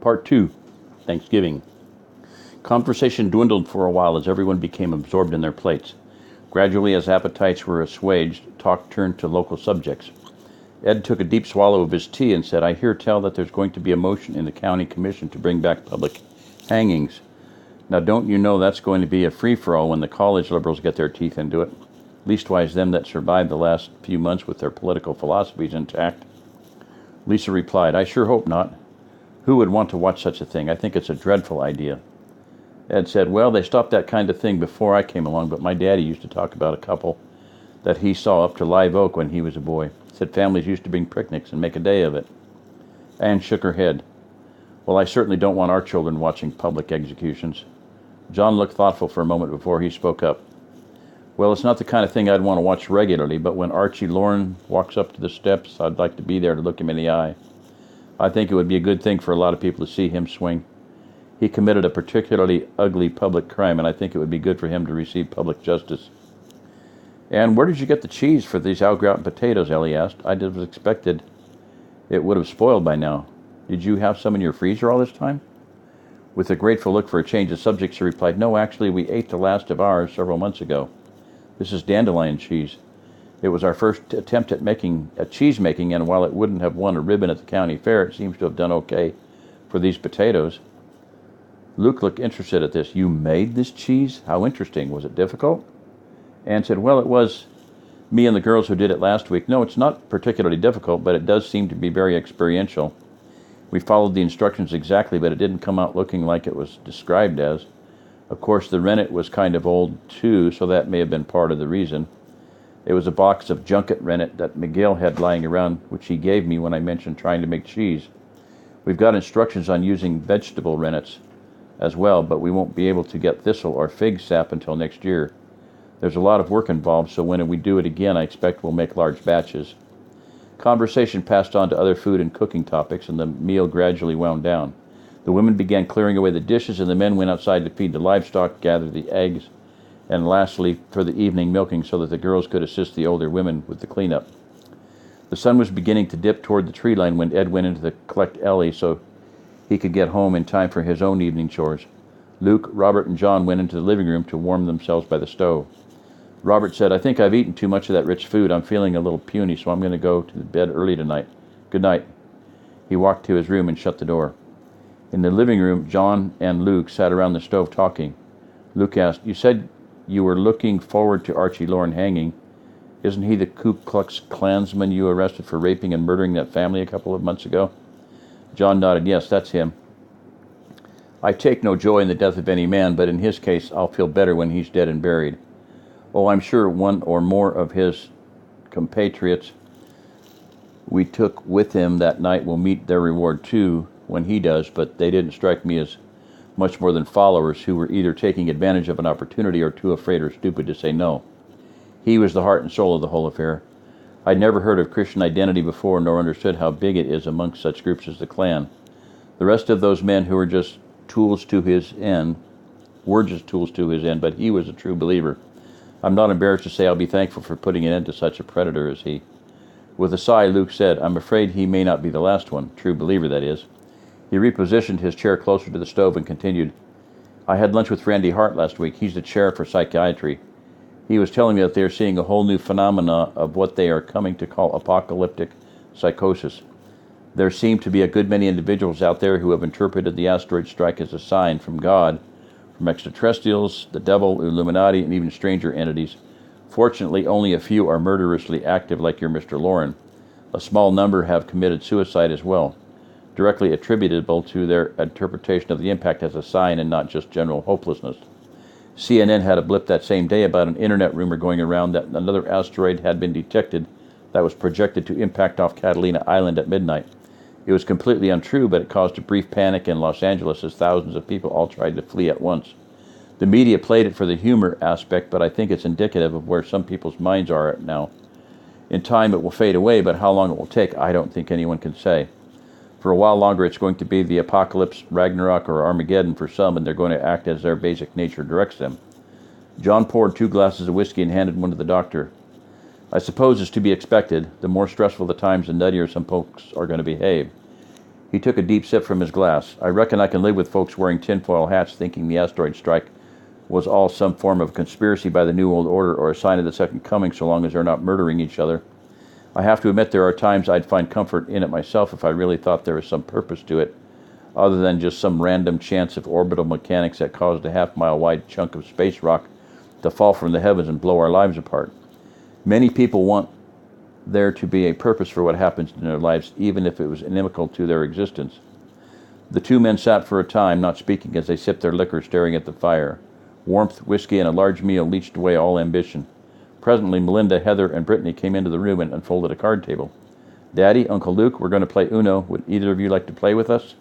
Part 2, Thanksgiving. Conversation dwindled for a while as everyone became absorbed in their plates. Gradually, as appetites were assuaged, talk turned to local subjects. Ed took a deep swallow of his tea and said, "I hear tell that there's going to be a motion in the county commission to bring back public hangings. Now, don't you know that's going to be a free-for-all when the college liberals get their teeth into it? Leastwise, them that survived the last few months with their political philosophies intact." Lisa replied, "I sure hope not. Who would want to watch such a thing? I think it's a dreadful idea." Ed said, "Well, they stopped that kind of thing before I came along, but my daddy used to talk about a couple that he saw up to Live Oak when he was a boy. Said families used to bring picnics and make a day of it." Anne shook her head. "Well, I certainly don't want our children watching public executions." John looked thoughtful for a moment before he spoke up. "Well, it's not the kind of thing I'd want to watch regularly, but when Archie Lauren walks up to the steps, I'd like to be there to look him in the eye. I think it would be a good thing for a lot of people to see him swing. He committed a particularly ugly public crime, and I think it would be good for him to receive public justice." "And where did you get the cheese for these au gratin potatoes?" Ellie asked. "I'd have expected it would have spoiled by now. Did you have some in your freezer all this time?" With a grateful look for a change of subject, she replied, "No, actually, we ate the last of ours several months ago. This is dandelion cheese. It was our first attempt at cheese making, and while it wouldn't have won a ribbon at the county fair, it seems to have done okay for these potatoes." Luke looked interested at this. "You made this cheese? How interesting. Was it difficult?" Anne said, "Well, it was me and the girls who did it last week. No, it's not particularly difficult, but it does seem to be very experiential. We followed the instructions exactly, but it didn't come out looking like it was described as. Of course, the rennet was kind of old, too, so that may have been part of the reason. It was a box of junket rennet that Miguel had lying around, which he gave me when I mentioned trying to make cheese. We've got instructions on using vegetable rennets as well, but we won't be able to get thistle or fig sap until next year. There's a lot of work involved, so when we do it again, I expect we'll make large batches." Conversation passed on to other food and cooking topics, and the meal gradually wound down. The women began clearing away the dishes, and the men went outside to feed the livestock, gather the eggs, and lastly, for the evening milking so that the girls could assist the older women with the cleanup. The sun was beginning to dip toward the tree line when Ed went in to collect Ellie so he could get home in time for his own evening chores. Luke, Robert, and John went into the living room to warm themselves by the stove. Robert said, "I think I've eaten too much of that rich food. I'm feeling a little puny, so I'm going to go to bed early tonight. Good night." He walked to his room and shut the door. In the living room, John and Luke sat around the stove talking. Luke asked, "You said you were looking forward to Archie Lauren hanging. Isn't he the Ku Klux Klansman you arrested for raping and murdering that family a couple of months ago?" John nodded. "Yes, that's him. I take no joy in the death of any man, but in his case, I'll feel better when he's dead and buried. Oh, I'm sure one or more of his compatriots we took with him that night will meet their reward too when he does, but they didn't strike me as much more than followers who were either taking advantage of an opportunity or too afraid or stupid to say no. He was the heart and soul of the whole affair. I'd never heard of Christian identity before, nor understood how big it is amongst such groups as the Klan. The rest of those men who were just tools to his end, but he was a true believer. I'm not embarrassed to say I'll be thankful for putting an end to such a predator as he." With a sigh, Luke said, "I'm afraid he may not be the last one, true believer, that is." He repositioned his chair closer to the stove and continued, "I had lunch with Randy Hart last week. He's the chair for psychiatry. He was telling me that they are seeing a whole new phenomena of what they are coming to call apocalyptic psychosis. There seem to be a good many individuals out there who have interpreted the asteroid strike as a sign from God, from extraterrestrials, the devil, Illuminati, and even stranger entities. Fortunately, only a few are murderously active like your Mr. Lauren. A small number have committed suicide as well, directly attributable to their interpretation of the impact as a sign and not just general hopelessness. CNN had a blip that same day about an internet rumor going around that another asteroid had been detected that was projected to impact off Catalina Island at midnight. It was completely untrue, but it caused a brief panic in Los Angeles as thousands of people all tried to flee at once. The media played it for the humor aspect, but I think it's indicative of where some people's minds are at now. In time it will fade away, but how long it will take, I don't think anyone can say. For a while longer it's going to be the apocalypse, Ragnarok, or Armageddon for some, and they're going to act as their basic nature directs them." John poured 2 glasses of whiskey and handed one to the doctor. "I suppose it's to be expected. The more stressful the times, the nuttier some folks are going to behave." He took a deep sip from his glass. I reckon I can live with folks wearing tinfoil hats thinking the asteroid strike was all some form of conspiracy by the New World Order or a sign of the Second Coming, so long as they're not murdering each other. I have to admit there are times I'd find comfort in it myself if I really thought there was some purpose to it, other than just some random chance of orbital mechanics that caused a half-mile wide chunk of space rock to fall from the heavens and blow our lives apart. Many people want there to be a purpose for what happens in their lives, even if it was inimical to their existence. The two men sat for a time, not speaking, as they sipped their liquor, staring at the fire. Warmth, whiskey, and a large meal leached away all ambition. Presently, Melinda, Heather, and Brittany came into the room and unfolded a card table. "Daddy, Uncle Luke, we're going to play Uno. Would either of you like to play with us?"